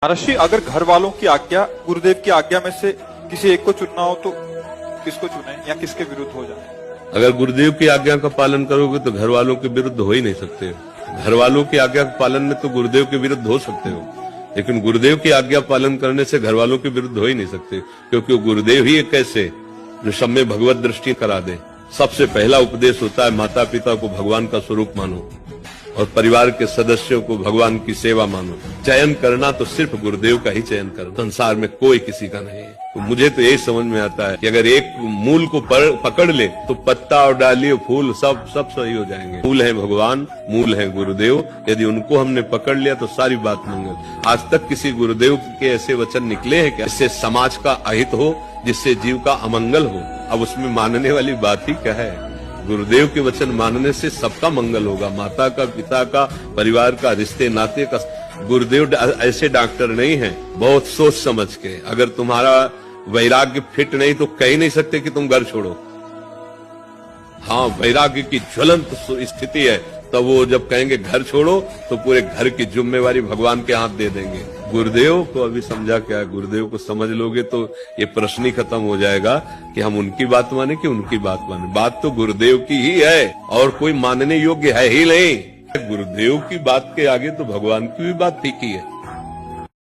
महर्षि, अगर घर वालों की आज्ञा गुरुदेव की आज्ञा में से किसी एक को चुनना हो तो किसको चुने या किसके विरुद्ध हो जाए? अगर गुरुदेव की आज्ञा का पालन करोगे तो घर वालों के विरुद्ध हो ही नहीं सकते हो। घर वालों की आज्ञा के पालन में तो गुरुदेव के विरुद्ध हो सकते हो, लेकिन गुरुदेव की आज्ञा पालन करने से घर वालों के विरुद्ध हो ही नहीं सकते, क्योंकि वो गुरुदेव ही एक ऐसे जो सब में भगवत दृष्टि करा दे। सबसे पहला उपदेश होता है माता पिता को भगवान का स्वरूप मानो और परिवार के सदस्यों को भगवान की सेवा मानो। चयन करना तो सिर्फ गुरुदेव का ही चयन करना, संसार में कोई किसी का नहीं है। तो मुझे तो यही समझ में आता है कि अगर एक मूल को पकड़ ले तो पत्ता और डाली और फूल सब सही हो जाएंगे। मूल है भगवान, मूल है गुरुदेव। यदि उनको हमने पकड़ लिया तो सारी बात मंगल। आज तक किसी गुरुदेव के ऐसे वचन निकले हैं क्या जिससे समाज का अहित हो, जिससे जीव का अमंगल हो? अब उसमें मानने वाली बात ही क्या है? गुरुदेव के वचन मानने से सबका मंगल होगा, माता का, पिता का, परिवार का, रिश्ते नाते का। गुरुदेव ऐसे डॉक्टर नहीं है, बहुत सोच समझ के। अगर तुम्हारा वैराग्य फिट नहीं तो कह नहीं सकते कि तुम घर छोड़ो। हाँ, वैराग्य की ज्वलंत स्थिति है, तब वो जब कहेंगे घर छोड़ो तो पूरे घर की जिम्मेवारी भगवान के हाथ दे देंगे। गुरुदेव को अभी समझा क्या है? गुरुदेव को समझ लोगे तो ये प्रश्न ही खत्म हो जाएगा कि हम उनकी बात माने कि उनकी बात माने। बात तो गुरुदेव की ही है और कोई मानने योग्य है ही नहीं। गुरुदेव की बात के आगे तो भगवान की भी बात ठीक ही है।